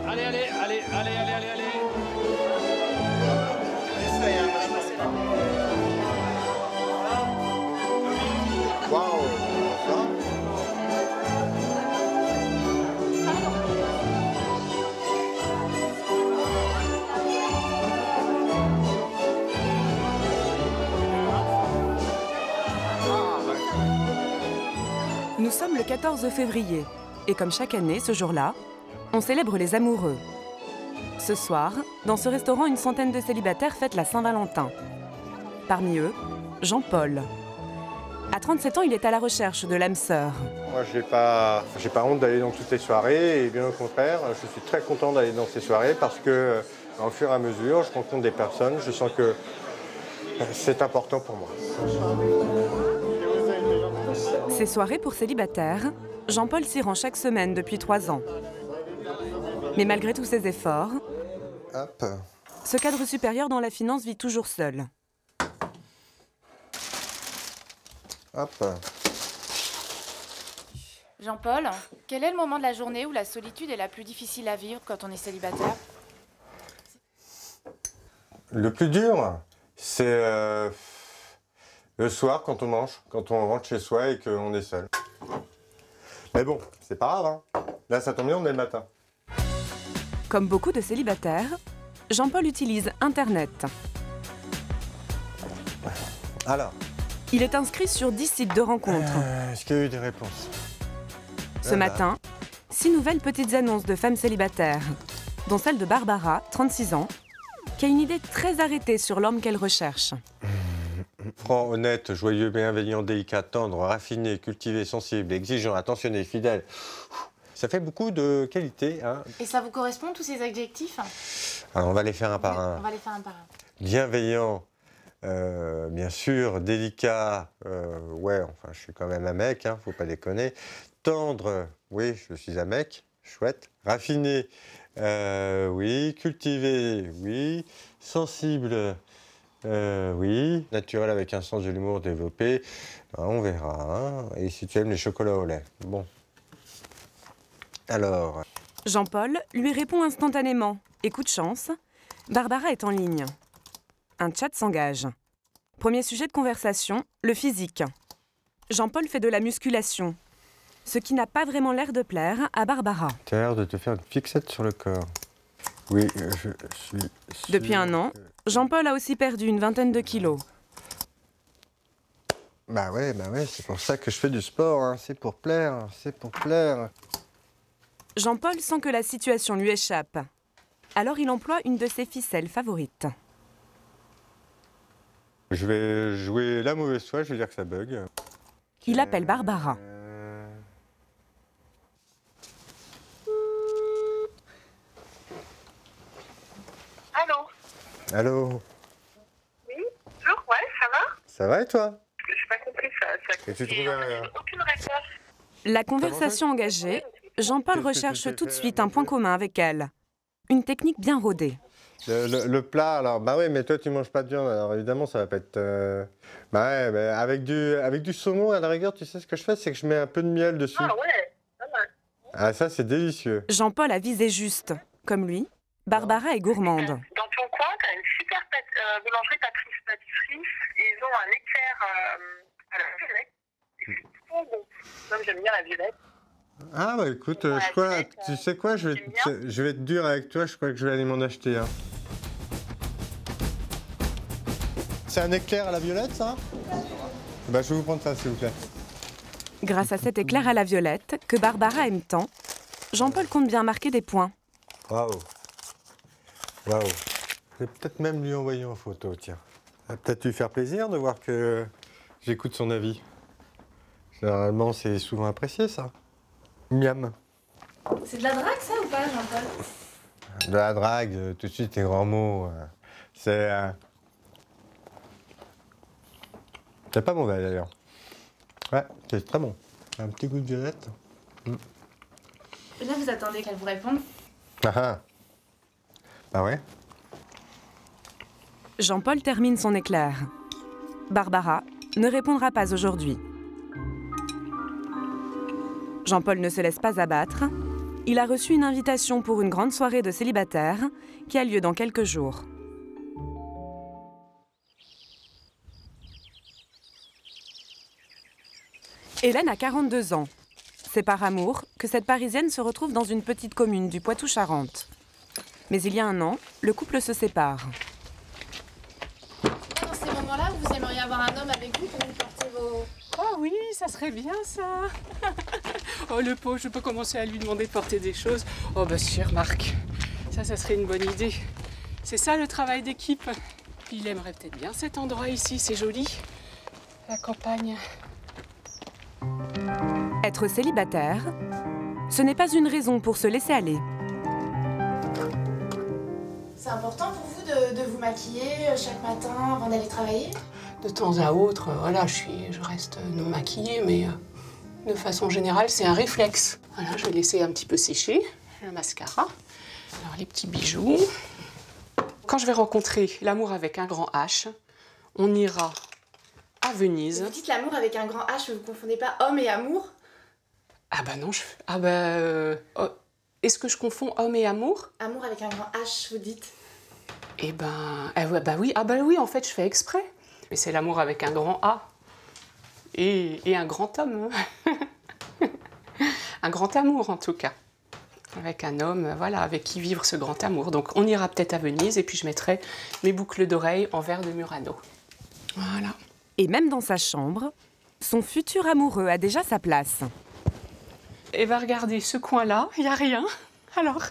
Allez, allez, allez, allez, allez, allez, allez. Waouh. Nous sommes le 14 février et comme chaque année, ce jour-là, on célèbre les amoureux. Ce soir, dans ce restaurant, une centaine de célibataires fêtent la Saint-Valentin. Parmi eux, Jean-Paul. À 37 ans, il est à la recherche de l'âme sœur. Moi, j'ai pas honte d'aller dans toutes les soirées et bien au contraire, je suis très content d'aller dans ces soirées parce que, au fur et à mesure, je rencontre des personnes, je sens que c'est important pour moi. Ces soirées pour célibataires, Jean-Paul s'y rend chaque semaine depuis 3 ans. Mais malgré tous ses efforts, Hop. ce cadre supérieur dans la finance vit toujours seul. Hop. Jean-Paul, quel est le moment de la journée où la solitude est la plus difficile à vivre quand on est célibataire? Le plus dur, c'est le soir quand on mange, quand on rentre chez soi et qu'on est seul. Mais bon, c'est pas grave, hein. Là, ça tombe bien, on est le matin. Comme beaucoup de célibataires, Jean-Paul utilise Internet. Alors, Il est inscrit sur 10 sites de rencontres. est-ce qu'il y a eu des réponses? Ce matin, 6 nouvelles petites annonces de femmes célibataires, dont celle de Barbara, 36 ans, qui a une idée très arrêtée sur l'homme qu'elle recherche. Franc, honnête, joyeux, bienveillant, délicat, tendre, raffiné, cultivé, sensible, exigeant, attentionné, fidèle. Ça fait beaucoup de qualités, hein. Et ça vous correspond, tous ces adjectifs? Alors, on va les faire un par un. On va les faire un par un. Bienveillant, bien sûr, délicat, ouais, enfin, je suis quand même un mec, hein, faut pas déconner. Tendre, oui, je suis un mec, chouette. Raffiné, oui. Cultivé, oui. Sensible, oui. Naturel avec un sens de l'humour développé, on verra. Hein. Et si tu aimes les chocolats au lait, bon. Alors. Jean-Paul lui répond instantanément. Et coup de chance, Barbara est en ligne. Un chat s'engage. Premier sujet de conversation, le physique. Jean-Paul fait de la musculation, ce qui n'a pas vraiment l'air de plaire à Barbara. Tu as l'air de te faire une fixette sur le corps. Oui, je suis... Depuis 1 an, Jean-Paul a aussi perdu une vingtaine de kilos. Bah ouais, c'est pour ça que je fais du sport, hein. C'est pour plaire, c'est pour plaire. Jean-Paul sent que la situation lui échappe. Alors il emploie une de ses ficelles favorites. Je vais jouer la mauvaise foi, je vais dire que ça bug. Il appelle Barbara. Allô? Allô? Oui? Bonjour, ouais, ça va? Ça va et toi? J'ai pas compris ça. Et tu trouvais rien? Aucune réponse. La conversation engagée, Jean-Paul recherche tout de suite un point commun avec elle. Une technique bien rodée. Le plat, alors, bah oui, mais toi tu manges pas de viande, alors évidemment ça va pas être... Bah ouais, mais avec du saumon, à la rigueur, tu sais ce que je fais, c'est que je mets un peu de miel dessus. Ah ouais, pas mal. Ah ça c'est délicieux. Jean-Paul a visé juste. Comme lui, Barbara est gourmande. Dans ton coin, t'as une super boulangerie, pâtisserie, et ils ont un éclair à la violette. C'est trop bon. Moi j'aime bien la violette. Ah bah écoute, je crois, tu sais quoi, je vais être dur avec toi, je crois que je vais aller m'en acheter un. C'est un éclair à la violette, ça? Bah je vais vous prendre ça, s'il vous plaît. Grâce à cet éclair à la violette, que Barbara aime tant, Jean-Paul compte bien marquer des points. Waouh. Waouh. Je vais peut-être même lui envoyer en photo, tiens. Ça va peut-être lui faire plaisir de voir que j'écoute son avis. Généralement, c'est souvent apprécié, ça. Miam. C'est de la drague, ça, ou pas, Jean-Paul? De la drague, tout de suite, les grands mots. C'est... C'est pas mauvais, d'ailleurs. Ouais, c'est très bon. Un petit goût de violette. Là, vous attendez qu'elle vous réponde? Ah ah. Bah ouais. Jean-Paul termine son éclair. Barbara ne répondra pas aujourd'hui. Jean-Paul ne se laisse pas abattre il a reçu une invitation pour une grande soirée de célibataires qui a lieu dans quelques jours. Hélène a 42 ans. C'est par amour que cette Parisienne se retrouve dans une petite commune du Poitou-Charentes. Mais il y a un an, le couple se sépare. Dans ces moments-là, vous aimeriez avoir un homme avec vous pour vous porter vos... Oh oui, ça serait bien ça. Oh le pauvre, je peux commencer à lui demander de porter des choses. Oh bah si, remarque, ça serait une bonne idée. C'est ça le travail d'équipe. Puis il aimerait peut-être bien cet endroit ici, c'est joli. La campagne. Être célibataire, ce n'est pas une raison pour se laisser aller. C'est important pour vous de vous maquiller chaque matin avant d'aller travailler? De temps à autre, voilà, je reste non maquillée, mais de façon générale, c'est un réflexe. Voilà, je vais laisser un petit peu sécher le mascara. Alors, les petits bijoux. Quand je vais rencontrer l'amour avec un grand H, on ira à Venise. Vous dites l'amour avec un grand H, vous ne confondez pas homme et amour? Ah bah non, est-ce que je confonds homme et amour? Amour avec un grand H, vous dites? Eh ben, ouais, oui, en fait, je fais exprès. Mais c'est l'amour avec un grand A. Et un grand homme. Un grand amour, en tout cas. Avec un homme, voilà, avec qui vivre ce grand amour. Donc, on ira peut-être à Venise et puis je mettrai mes boucles d'oreilles en verre de Murano. Voilà. Et même dans sa chambre, son futur amoureux a déjà sa place. Et va regarder ce coin-là, il n'y a rien. Alors,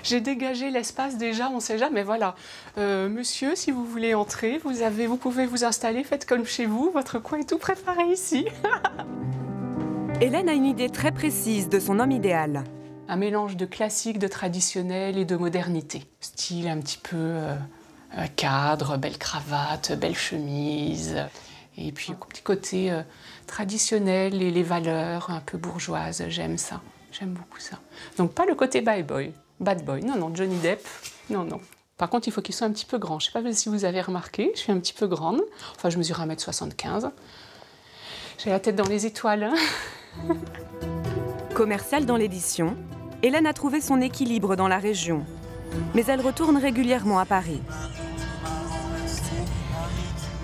j'ai dégagé l'espace déjà, on ne sait jamais. Voilà, monsieur, si vous voulez entrer, vous pouvez vous installer, faites comme chez vous, votre coin est tout préparé ici. Hélène a une idée très précise de son homme idéal. Un mélange de classique, de traditionnel et de modernité. Style un petit peu cadre, belle cravate, belle chemise. Et puis, un petit côté traditionnel et les valeurs un peu bourgeoises. J'aime ça. J'aime beaucoup ça. Donc, pas le côté bad boy. Non, Johnny Depp. Non. Par contre, il faut qu'il soit un petit peu grand. Je ne sais pas si vous avez remarqué, je suis un petit peu grande. Enfin, je mesure 1m75. J'ai la tête dans les étoiles. Hein. Commerciale dans l'édition, Hélène a trouvé son équilibre dans la région. Mais elle retourne régulièrement à Paris.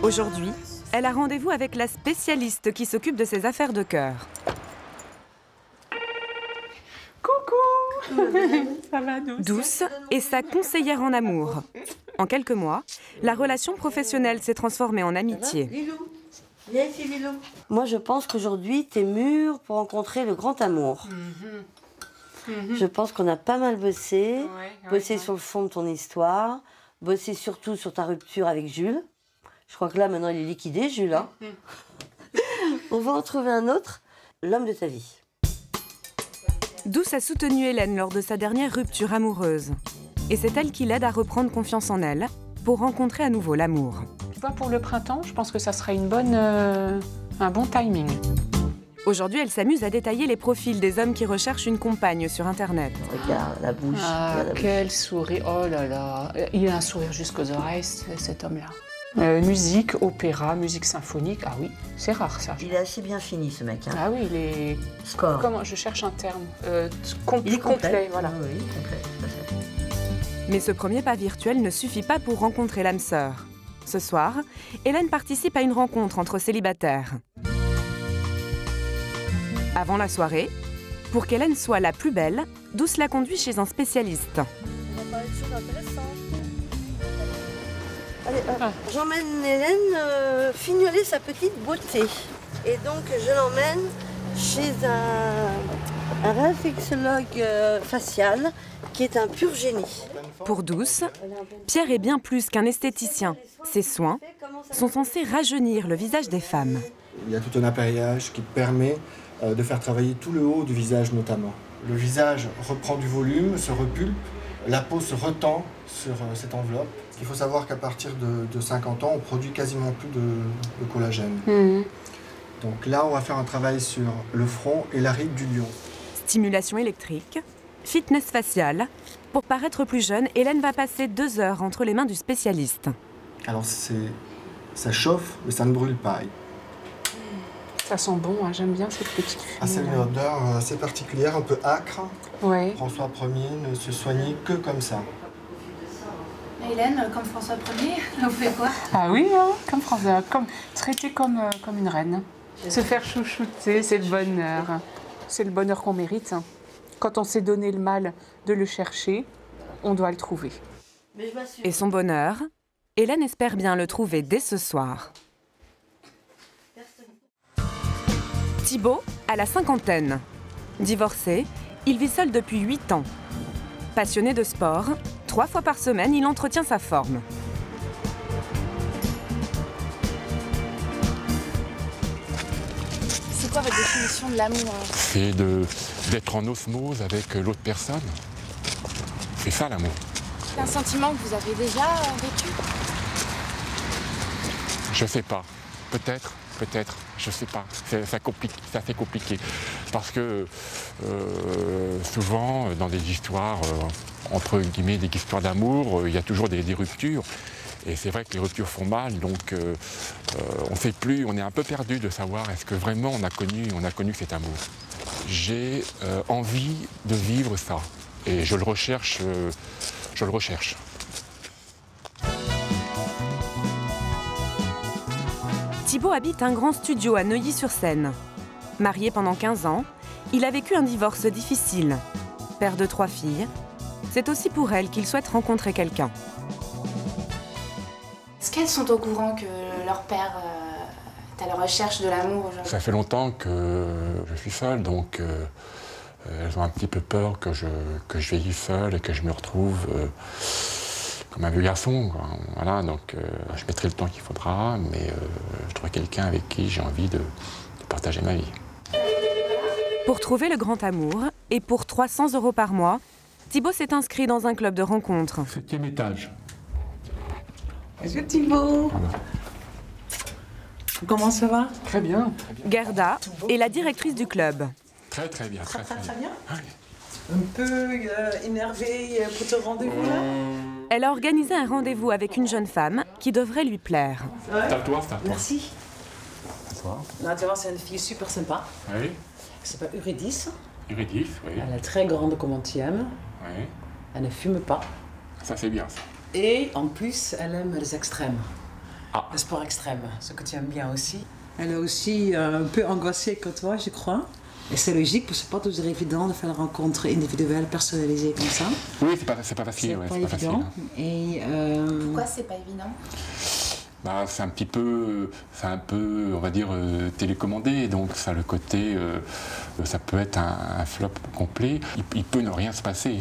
Aujourd'hui, elle a rendez-vous avec la spécialiste qui s'occupe de ses affaires de cœur. Coucou. Ça va, Douce est sa conseillère en amour. En quelques mois, la relation professionnelle s'est transformée en amitié. Lilou, viens ici, Lilou. Moi, je pense qu'aujourd'hui, t'es mûre pour rencontrer le grand amour. Je pense qu'on a pas mal bossé, bossé sur le fond de ton histoire, bossé surtout sur ta rupture avec Jules. Je crois que là, maintenant, il est liquidé, Jules. Hein. On va en trouver un autre, l'homme de ta vie. Douce a soutenu Hélène lors de sa dernière rupture amoureuse. Et c'est elle qui l'aide à reprendre confiance en elle pour rencontrer à nouveau l'amour. Tu vois, pour le printemps, je pense que ça serait un bon timing. Aujourd'hui, elle s'amuse à détailler les profils des hommes qui recherchent une compagne sur Internet. Regarde la bouche. Regarde la bouche. Quel sourire. Oh là là. Il a un sourire jusqu'aux oreilles, cet homme-là. Musique, opéra, musique symphonique. Ah oui, c'est rare ça. Il est assez bien fini, ce mec. Hein. Ah oui, il est... Score. Comment? Je cherche un terme. Il est complet. Voilà. Ah oui, complet, tout à fait. Mais ce premier pas virtuel ne suffit pas pour rencontrer l'âme sœur. Ce soir, Hélène participe à une rencontre entre célibataires. Avant la soirée, pour qu'Hélène soit la plus belle, Douce la conduit chez un spécialiste. On va parler de choses intéressantes. Allez, j'emmène Hélène fignoler sa petite beauté. Et donc, je l'emmène chez un réflexologue facial qui est un pur génie. Pour Douce, Pierre est bien plus qu'un esthéticien. Ses soins sont censés rajeunir le visage des femmes. Il y a tout un appareillage qui permet de faire travailler tout le haut du visage notamment. Le visage reprend du volume, se repulpe, la peau se retend sur cette enveloppe. Il faut savoir qu'à partir de 50 ans, on produit quasiment plus de collagène. Donc là, on va faire un travail sur le front et la ride du lion. Stimulation électrique, fitness facial. Pour paraître plus jeune, Hélène va passer 2 heures entre les mains du spécialiste. Alors ça chauffe, mais ça ne brûle pas. Ça sent bon, hein, j'aime bien cette petite fumée. Ah, c'est une odeur assez particulière, un peu âcre. Ouais. François Ier ne se soignait que comme ça. Hélène, comme François Ier, vous faites quoi? Ah oui, hein, comme François, traiter comme une reine. Se faire chouchouter, c'est le bonheur. C'est le bonheur qu'on mérite. Hein. Quand on s'est donné le mal de le chercher, on doit le trouver. Et son bonheur, Hélène espère bien le trouver dès ce soir. Thibaut a la cinquantaine. Divorcé, il vit seul depuis 8 ans. Passionné de sport, 3 fois par semaine, il entretient sa forme. C'est quoi votre définition de l'amour? C'est d'être en osmose avec l'autre personne. C'est ça l'amour. C'est un sentiment que vous avez déjà vécu? Je sais pas. Peut-être, je sais pas. C'est assez compliqué. Parce que souvent, dans des histoires, entre guillemets, des histoires d'amour, il y a toujours des ruptures. Et c'est vrai que les ruptures font mal, donc on ne sait plus, on est un peu perdu de savoir est-ce que vraiment on a connu cet amour. J'ai envie de vivre ça, et je le recherche. Thibaut habite un grand studio à Neuilly-sur-Seine. Marié pendant 15 ans, il a vécu un divorce difficile. Père de 3 filles, c'est aussi pour elle qu'il souhaite rencontrer quelqu'un. Est-ce qu'elles sont au courant que leur père est à la recherche de l'amour aujourd'hui? Ça fait longtemps que je suis seul, donc elles ont un petit peu peur que je vieillis seul et que je me retrouve comme un vieux garçon. Quoi. Voilà, donc je mettrai le temps qu'il faudra, mais je trouverai quelqu'un avec qui j'ai envie de partager ma vie. Pour trouver le grand amour, et pour 300 € par mois, Thibaut s'est inscrit dans un club de rencontres. 7e étage. Bonjour Thibaut. Comment ça va? Très bien. Gerda est la directrice du club. Très bien. Très bien. Un peu énervée pour ce rendez-vous là? Elle a organisé un rendez-vous avec une jeune femme qui devrait lui plaire. C'est à toi. Merci. À toi. Là, tu vois, c'est une fille super sympa. Oui. Elle s'appelle Eurydice. Eurydice, oui. Elle est très grande comme anti-aime. Oui. Elle ne fume pas. Ça, c'est bien, ça. Et en plus, elle aime les extrêmes. Ah. Le sport extrême, ce que tu aimes bien aussi. Elle est aussi un peu angoissée que toi, je crois. Et c'est logique, parce que c'est pas toujours évident de faire une rencontre individuelle, personnalisée comme ça. Oui, c'est pas facile. C'est pas évident. Et pourquoi c'est pas évident? Bah, c'est un peu, on va dire, télécommandé, donc ça a le côté, ça peut être un flop complet, il peut ne rien se passer.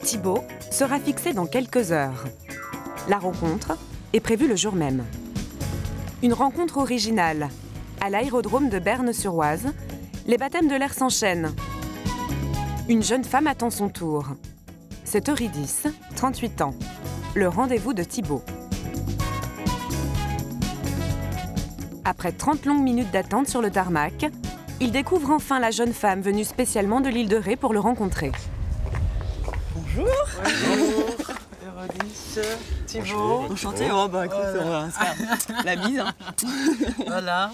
Thibaut sera fixé dans quelques heures. La rencontre est prévue le jour même. Une rencontre originale. À l'aérodrome de Berne-sur-Oise, les baptêmes de l'air s'enchaînent. Une jeune femme attend son tour. C'est Eurydice, 38 ans. Le rendez-vous de Thibaut. Après 30 longues minutes d'attente sur le tarmac, il découvre enfin la jeune femme venue spécialement de l'île de Ré pour le rencontrer. bonjour. Bonjour. Eurydice, Thibaut. Enchanté. Oh bah écoute, on va faire la bise. Hein. Voilà.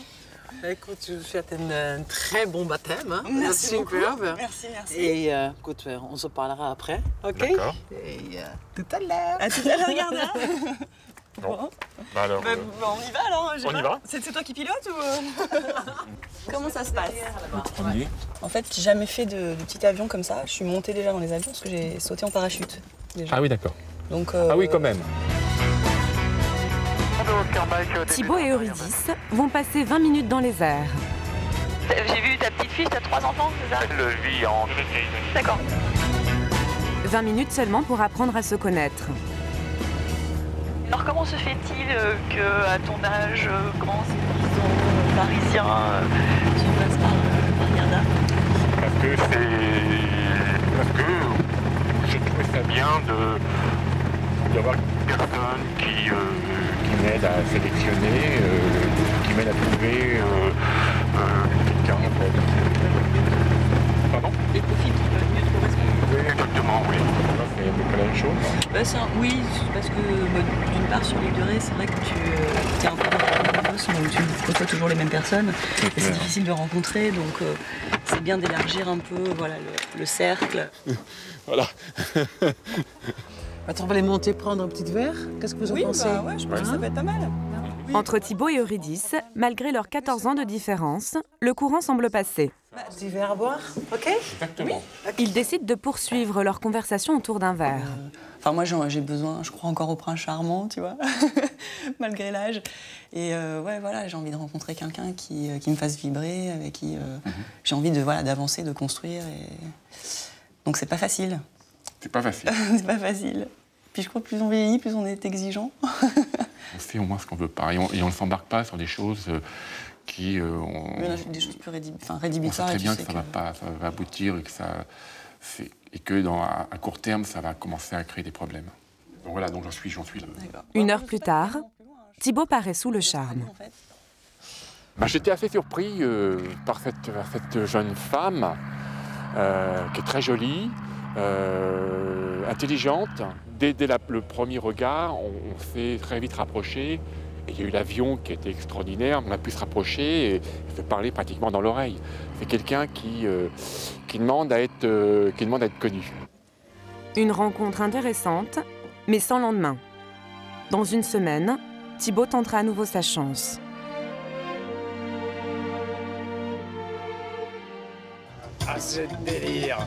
Écoute, je vous souhaite un très bon baptême. Hein. Merci superbe. beaucoup. Merci. Et écoute, on se parlera après, ok? D'accord. Et tout à l'heure. À tout à l'heure, regarde. Hein. Bon. Bah alors, on y va alors. on y va. C'est toi qui pilotes ou comment ça se passe? Oui. En fait, j'ai jamais fait de petit avion comme ça. Je suis montée déjà dans les avions parce que j'ai sauté en parachute. Déjà. Ah oui, d'accord. Donc, Ah oui, quand même. Thibaut et Eurydice vont passer 20 minutes dans les airs. J'ai vu ta petite fille, t'as 3 enfants, c'est ça? Elle le vit en... D'accord. 20 minutes seulement pour apprendre à se connaître. Alors comment se fait-il qu'à ton âge, grand citoyen parisien, tu passes par Gerda? Parce que je trouvais ça bien d'avoir une personne qui m'aide à sélectionner, qui m'aide à trouver quelqu'un en fait. Pardon? Des profils qui peuvent mieux te correspondre. Oui, exactement, oui. C'est à peu près la même chose. oui, parce que d'une part sur l'île de Ré, c'est vrai que tu es un peu bosse, donc tu côtoies toujours les mêmes personnes. Et c'est difficile de rencontrer, donc c'est bien d'élargir un peu voilà, le cercle. Voilà. Attends, on va les monter prendre un petit verre. Qu'est-ce que vous en pensez? Ouais, je pense que ça va être pas mal. Entre Thibaut et Eurydice, malgré leurs 14 ans de différence, le courant semble passer. Petit verre à boire, ok? Exactement. Ils décident de poursuivre leur conversation autour d'un verre. Enfin, moi, j'ai besoin, je crois encore au prince charmant, tu vois, malgré l'âge. Et ouais, voilà, j'ai envie de rencontrer quelqu'un qui me fasse vibrer, avec qui j'ai envie de d'avancer, de construire. Et... Donc, c'est pas facile. C'est pas facile. C'est pas facile. Puis je crois que plus on vieillit, plus on est exigeant. On fait au moins ce qu'on veut pas. Et on ne s'embarque pas sur des choses qui... des choses plus rédhibitoires. On sait très bien que ça va aboutir et que à court terme, ça va commencer à créer des problèmes. Donc voilà, donc j'en suis là. Une heure plus tard, Thibaut paraît sous le charme. J'étais assez surpris par cette jeune femme qui est très jolie, intelligente. Dès le premier regard, on s'est très vite rapproché. Et il y a eu l'avion qui était extraordinaire, on a pu se rapprocher et se parler pratiquement dans l'oreille. C'est quelqu'un qui demande à être connu. Une rencontre intéressante, mais sans lendemain. Dans une semaine, Thibaut tentera à nouveau sa chance. Ah, c'est délire.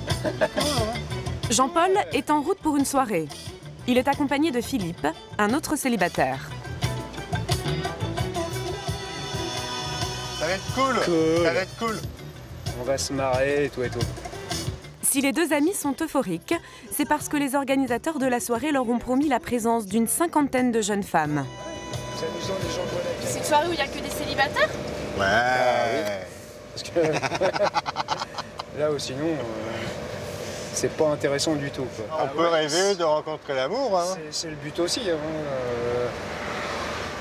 Jean-Paul est en route pour une soirée. Il est accompagné de Philippe, un autre célibataire. Ça va être cool. Ça va être cool. On va se marrer et tout et tout. Si les deux amis sont euphoriques, c'est parce que les organisateurs de la soirée leur ont promis la présence d'une 50aine de jeunes femmes. C'est une soirée où il n'y a que des célibataires? Ouais. Parce que là, sinon, c'est pas intéressant du tout, quoi. On peut rêver de rencontrer l'amour. Hein. C'est le but aussi, hein,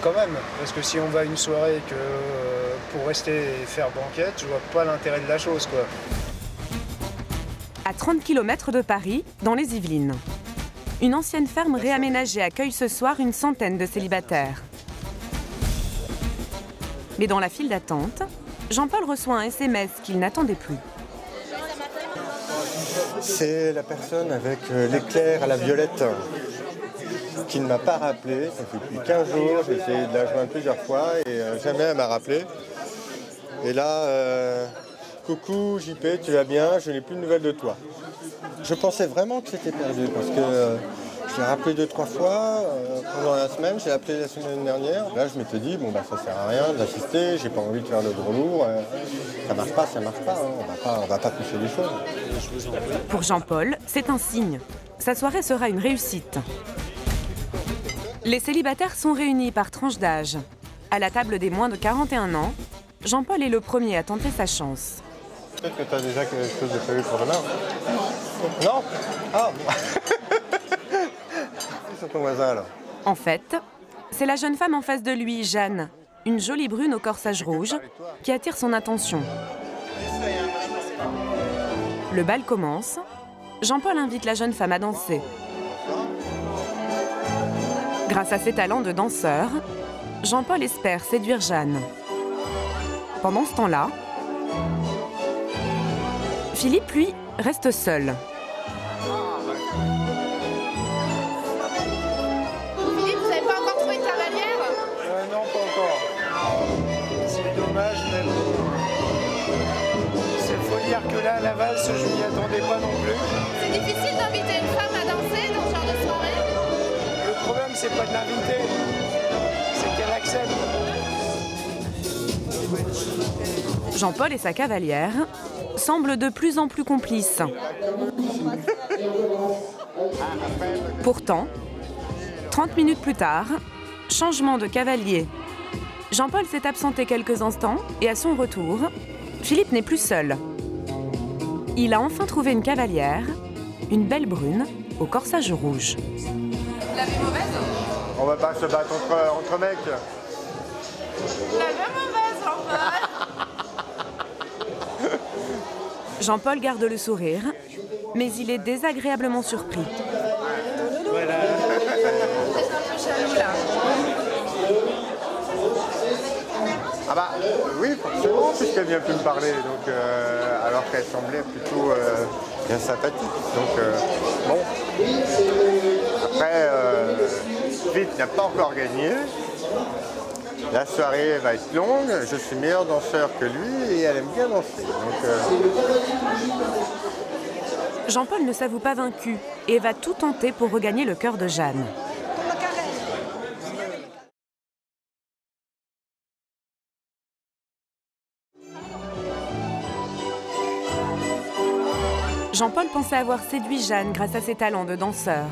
quand même. Parce que si on va à une soirée et que pour rester et faire banquette, je vois pas l'intérêt de la chose, quoi. À 30 km de Paris, dans les Yvelines. Une ancienne ferme réaménagée accueille ce soir une centaine de célibataires. Mais dans la file d'attente, Jean-Paul reçoit un SMS qu'il n'attendait plus. C'est la personne avec l'éclair à la violette qui ne m'a pas rappelé. Ça fait depuis 15 jours, j'ai essayé de la joindre plusieurs fois et jamais elle m'a rappelé. Et là, coucou JP, tu vas bien? Je n'ai plus de nouvelles de toi. Je pensais vraiment que c'était perdu parce que j'ai rappelé 2-3 fois pendant la semaine, j'ai appelé la semaine dernière. Là, je m'étais dit, bon, bah, ça sert à rien d'assister, j'ai pas envie de faire le gros lourd. Ça marche pas, hein. On va pas pousser les choses. Pour Jean-Paul, c'est un signe. Sa soirée sera une réussite. Les célibataires sont réunis par tranche d'âge. À la table des moins de 41 ans, Jean-Paul est le premier à tenter sa chance. Peut-être que tu as déjà quelque chose de prévu pour demain. Non? Ah bon. C'est ton voisin alors. En fait, c'est la jeune femme en face de lui, Jeanne, une jolie brune au corsage rouge, qui attire son attention. Le bal commence. Jean-Paul invite la jeune femme à danser. Grâce à ses talents de danseur, Jean-Paul espère séduire Jeanne. Pendant ce temps-là, Philippe, lui, reste seul. Philippe, vous n'avez pas encore trouvé de cavalière? Non, pas encore. C'est dommage, mais il faut dire que là, la valse, je m'y attendais pas non plus. C'est difficile d'inviter une femme à danser dans ce genre de soirée? Le problème, c'est pas de l'inviter, c'est qu'elle accepte. Jean-Paul et sa cavalière semblent de plus en plus complices. Pourtant, 30 minutes plus tard, changement de cavalier. Jean-Paul s'est absenté quelques instants et à son retour, Philippe n'est plus seul. Il a enfin trouvé une cavalière, une belle brune au corsage rouge. La vie mauvaise? On va pas se battre entre mecs. La vie mauvaise, Jean-Paul. Jean-Paul garde le sourire, mais il est désagréablement surpris. Voilà. C'est un peu jaloux, là. Ah bah oui, forcément, puisqu'elle vient plus me parler, donc, alors qu'elle semblait plutôt bien sympathique. Donc bon. Après, Vite n'a pas encore gagné. La soirée va être longue, je suis meilleur danseur que lui et elle aime bien danser. Jean-Paul ne s'avoue pas vaincu et va tout tenter pour regagner le cœur de Jeanne. Jean-Paul pensait avoir séduit Jeanne grâce à ses talents de danseur.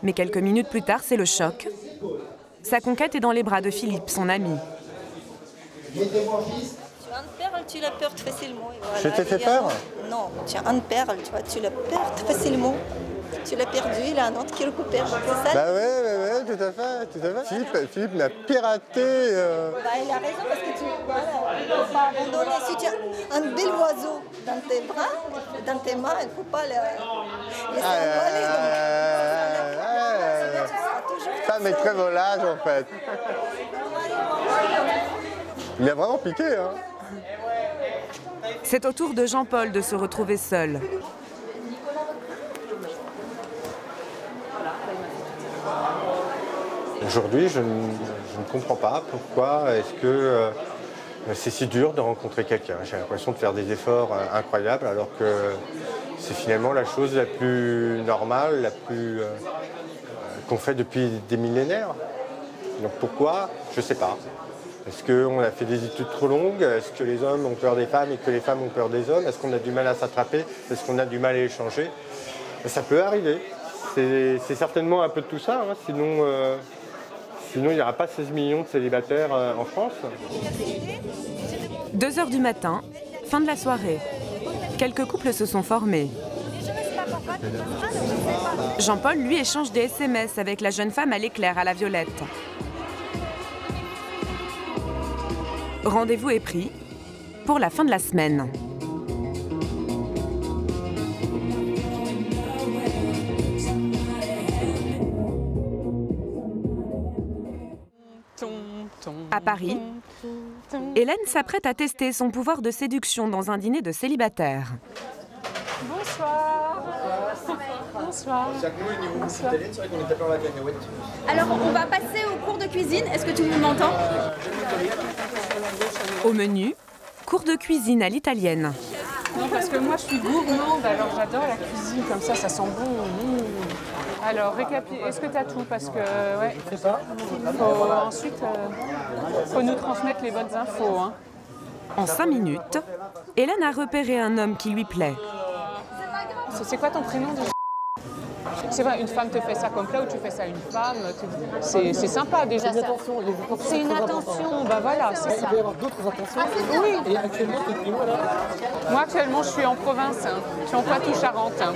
Mais quelques minutes plus tard, c'est le choc. Sa conquête est dans les bras de Philippe, son ami. Tu as une perle, tu la perds facilement. Je t'ai fait peur? Non, tu as une perle, tu vois, tu la perds facilement. Tu l'as perdu, il y a un autre qui le récupère, c'est ça? Bah ouais, tout à fait. Philippe m'a piraté. Bah, il a raison parce que tu ne faut pas abandonner. Si tu as un bel oiseau dans tes bras, dans tes mains, il ne faut pas le laisser envoler. Ça m'est très volage en fait. Il m'a vraiment piqué. Hein. C'est au tour de Jean-Paul de se retrouver seul. Aujourd'hui, je ne comprends pas pourquoi est-ce que c'est si dur de rencontrer quelqu'un. J'ai l'impression de faire des efforts incroyables alors que c'est finalement la chose la plus normale, la plus qu'on fait depuis des millénaires. Donc pourquoi? Je ne sais pas. Est-ce qu'on a fait des études trop longues? Est-ce que les hommes ont peur des femmes et que les femmes ont peur des hommes? Est-ce qu'on a du mal à s'attraper? Est-ce qu'on a du mal à échanger? Ça peut arriver. C'est certainement un peu de tout ça, hein. Sinon il n'y aura pas 16 millions de célibataires en France. 2 heures du matin, fin de la soirée. Quelques couples se sont formés. Jean-Paul, lui, échange des SMS avec la jeune femme à l'éclair à la violette. Rendez-vous est pris pour la fin de la semaine. À Paris, Hélène s'apprête à tester son pouvoir de séduction dans un dîner de célibataires. Bonsoir. Bonsoir. Bonsoir. Alors, on va passer au cours de cuisine. Est-ce que tout le monde m'entend? Au menu, cours de cuisine à l'italienne. Non, parce que moi, je suis gourmande, alors j'adore la cuisine, comme ça sent bon. Alors, est-ce que tu as tout? Parce que, ouais, c'est ça. Ensuite, faut nous transmettre les bonnes infos. Hein. En 5 minutes, Hélène a repéré un homme qui lui plaît. C'est quoi ton prénom déjà? C'est vrai, une femme te fait ça comme plat ou tu fais ça à une femme, c'est sympa déjà. C'est une attention, bah voilà, c'est ça. Il peut y avoir d'autres intentions. Oui. Et actuellement, moi actuellement, je suis en province, hein. Je suis en Poitou-Charentes. Hein.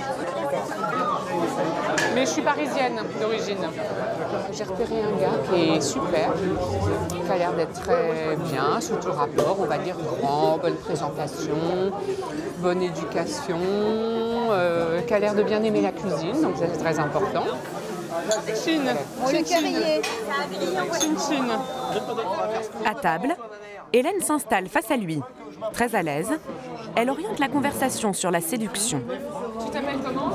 Mais je suis parisienne d'origine. J'ai repéré un gars qui est super, qui a l'air d'être très bien, sous tout rapport, on va dire grand, bonne présentation, bonne éducation, qui a l'air de bien aimer la cuisine, donc c'est très important. Chine, chine. À table, Hélène s'installe face à lui. Très à l'aise, elle oriente la conversation sur la séduction. Tu t'appelles comment?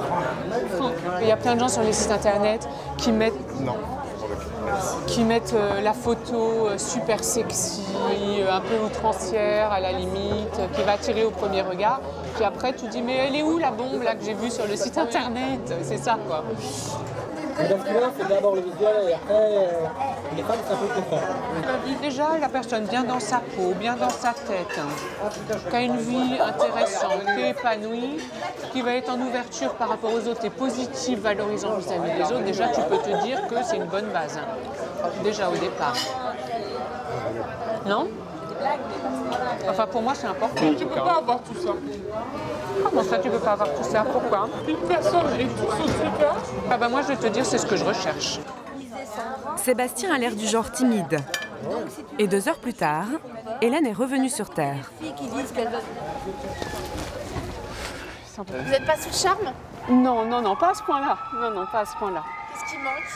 Franck. Il y a plein de gens sur les sites internet qui mettent, la photo super sexy, un peu outrancière à la limite, qui va attirer au premier regard. Puis après, tu dis, mais elle est où la bombe là, que j'ai vue sur le site internet? C'est ça, quoi. Mais dans ce cas-là, c'est d'abord le visuel et après, les femmes, ça peut le contraire. Déjà, la personne bien dans sa peau, bien dans sa tête, qui a une vie intéressante, qui est épanouie, qui va être en ouverture par rapport aux autres et positive, valorisant vis-à-vis des autres, déjà, tu peux te dire que c'est une bonne base. Déjà au départ. Non? Enfin, pour moi, c'est important. Tu peux pas avoir tout ça. Comment ça, tu peux pas avoir tout ça? Pourquoi? Une personne et tout sauf ses cas. Ah bah moi, je vais te dire, c'est ce que je recherche. Sébastien a l'air du genre timide. Et 2 heures plus tard, Hélène est revenue sur Terre. Vous n'êtes pas sous le charme? Non, pas à ce point-là. Non, pas à ce point-là. Qu'est-ce qui manque?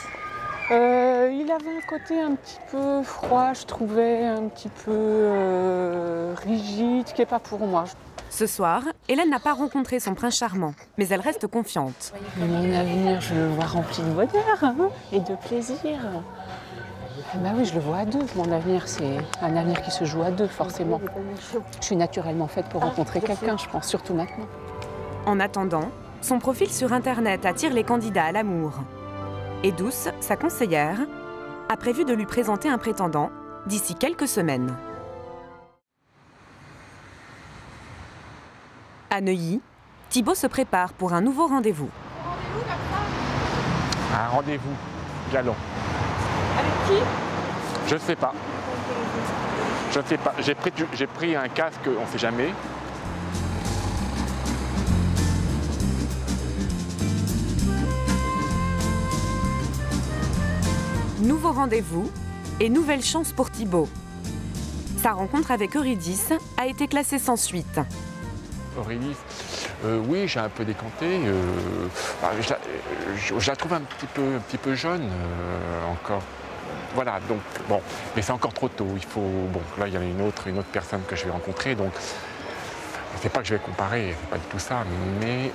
Il avait un côté un petit peu froid, je trouvais, un petit peu rigide, qui n'est pas pour moi. Ce soir, Hélène n'a pas rencontré son prince charmant, mais elle reste confiante. Mais mon avenir, je le vois rempli de bonheur et de plaisir. Bah oui, je le vois à deux. Mon avenir, c'est un avenir qui se joue à deux, forcément. Je suis naturellement faite pour rencontrer quelqu'un, je pense, surtout maintenant. En attendant, son profil sur Internet attire les candidats à l'amour. Et Douce, sa conseillère, a prévu de lui présenter un prétendant d'ici quelques semaines. À Neuilly, Thibaut se prépare pour un nouveau rendez-vous. Un rendez-vous galant. Avec qui? Je ne sais pas. Je ne sais pas. J'ai pris un casque, on ne sait jamais. Nouveau rendez-vous et nouvelle chance pour Thibaut. Sa rencontre avec Eurydice a été classée sans suite. Eurydice, oui, j'ai un peu décanté. Je la trouve un petit peu jeune encore. Voilà, donc bon, mais c'est encore trop tôt. Il faut, bon, là il y a une autre personne que je vais rencontrer, donc c'est pas que je vais comparer, c'est pas du tout ça, mais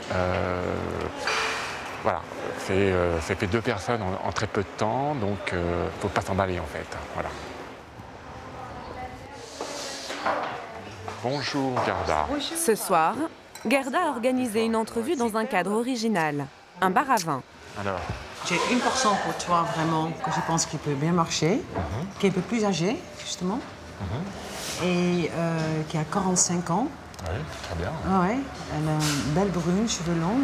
voilà, c'est fait deux personnes en très peu de temps, donc faut pas s'emballer en fait. Voilà. Bonjour Gerda. Ce soir, Gerda a organisé une entrevue dans un cadre original, un bar à vin. Alors, j'ai une personne pour toi vraiment que je pense qu'il peut bien marcher, qui est un peu plus âgée justement, et qui a 45 ans. Oui, très bien. Ah ouais, elle a une belle brune, cheveux longs,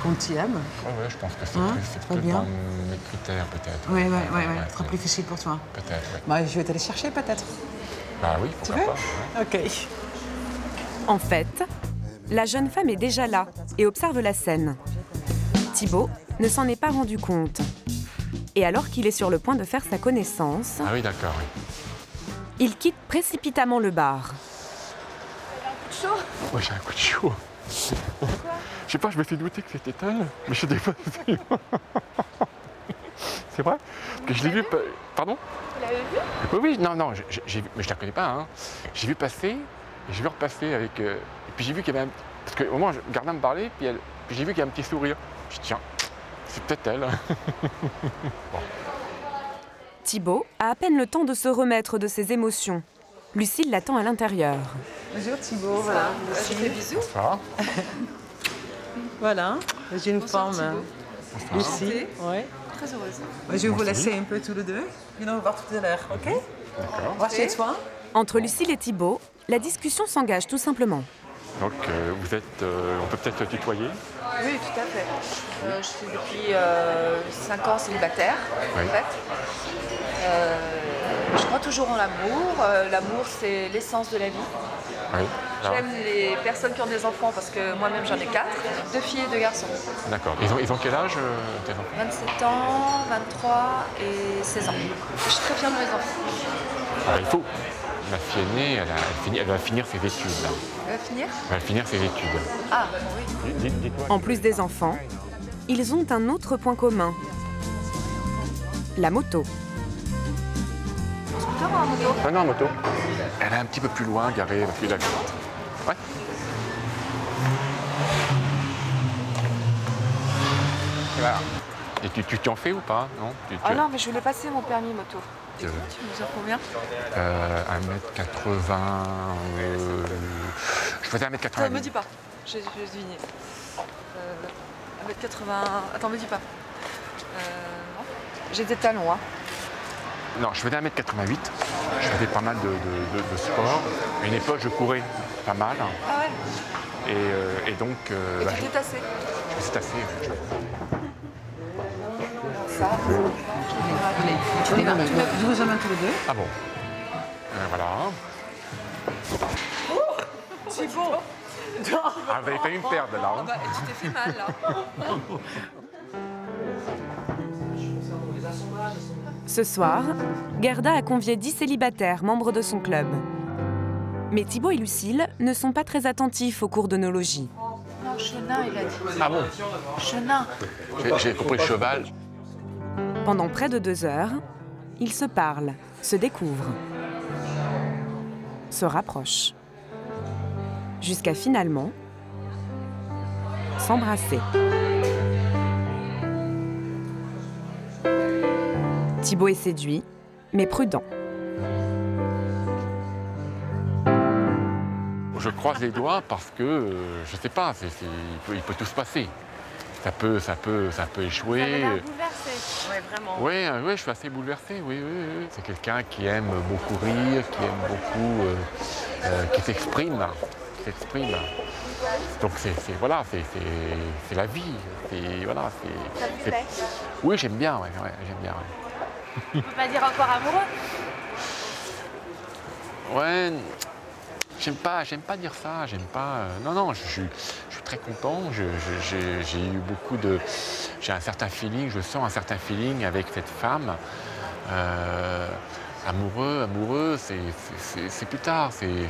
qu'on t'aime. Oui, je pense que c'est très plus bien. dans mes critères peut-être. Oui, ce sera plus facile pour toi. Peut-être, oui. Bah, je vais te les chercher peut-être. Bah oui, pourquoi pas. Ok. En fait, la jeune femme est déjà là et observe la scène. Thibaut ne s'en est pas rendu compte. Et alors qu'il est sur le point de faire sa connaissance, Ah oui, d'accord, oui. il quitte précipitamment le bar. Chaud. Ouais, j'ai un coup de chaud. Je sais pas, je me suis douté que c'était elle, mais je n'étais pas sûr. C'est vrai que je l'ai vu. Pardon? Vous l'avez vu? Oui, non, mais je la connais pas. Hein. J'ai vu passer, et j'ai vu repasser avec. Et puis j'ai vu qu'il y avait un. Parce qu'au moment, Gerda me parlait, puis j'ai vu qu'il y a un petit sourire. Je dis, tiens, c'est peut-être elle. Bon. Thibaut a à peine le temps de se remettre de ses émotions. Lucille l'attend à l'intérieur. Bonjour Thibaut, voilà. Je fais bisous. Ça Voilà, j'ai une femme, Lucie. Ouais. Très heureuse. Je vais vous laisser un peu tous les deux. Et on va voir tout à l'heure, ok? D'accord. On va chez toi. Entre Lucille et Thibaut, la discussion s'engage tout simplement. Donc, vous êtes. On peut peut-être tutoyer? Oui, tout à fait. Je suis depuis 5 ans célibataire, en fait. Je crois toujours en l'amour. L'amour, c'est l'essence de la vie. Oui. J'aime les personnes qui ont des enfants parce que moi-même j'en ai 4, 2 filles et 2 garçons. D'accord. Ils ont quel âge, tes enfants? 27 ans, 23 et 16 ans. Je suis très fière de mes enfants. Alors, il faut. Ma fille aînée, elle va finir ses études. Là. Elle va finir? Elle va finir ses études. Ah, oui. En plus des enfants, ils ont un autre point commun. La moto. Scooter ou en moto? Non, en moto. Elle est un petit peu plus loin, garée, parce qu'il a... Ouais. Et voilà. Et tu t'en fais ou pas? Non, Ah non, mais je voulais passer mon permis moto. Tu mesures combien? 1m80... Je faisais 1m80. Attends, me dis pas. Je vais deviner. 1m80... Attends, me dis pas. J'ai des talons, hein. Non, je faisais 1m88. Je faisais pas mal de sport. À une époque, je courais pas mal. Ah ouais? Et donc... Et tu t'es tassé? Je me suis tassé. Ça, Je vous emmène tous les deux. Ah bon. Voilà. Thibaut! Ah, vous avez failli me perdre là. Hein. Bah, tu t'es fait mal là. Ce soir, Gerda a convié 10 célibataires membres de son club. Mais Thibaut et Lucille ne sont pas très attentifs aux cours d'œnologie. Non, chenin, il a dit. Ah bon? Chenin. J'ai compris cheval. Pendant près de 2 heures, ils se parlent, se découvrent, se rapprochent, jusqu'à finalement s'embrasser. Thibaut est séduit, mais prudent. Je croise les doigts parce que, je sais pas, il peut tout se passer. Ça peut échouer. Ça m'a l'air bouleversé. Ouais, vraiment. Oui, je suis assez bouleversé, oui. C'est quelqu'un qui aime beaucoup rire, qui aime beaucoup, qui s'exprime. Donc c'est la vie. Voilà, ça vous plaît? Oui, j'aime bien, j'aime bien. On peut pas dire encore amoureux? Ouais, j'aime pas dire ça, non, je suis très content, j'ai eu beaucoup de... J'ai un certain feeling, je sens un certain feeling avec cette femme. Amoureux, c'est plus tard, il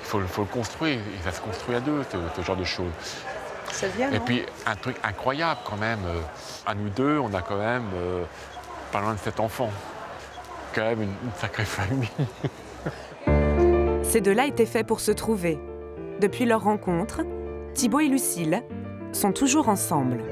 faut le construire, et ça se construit à deux, ce genre de choses. Ça vient, et puis, un truc incroyable quand même, à nous deux, on a quand même pas loin de 7 enfants. Quand même une sacrée famille. Ces deux-là étaient faits pour se trouver. Depuis leur rencontre, Thibaut et Lucille sont toujours ensemble.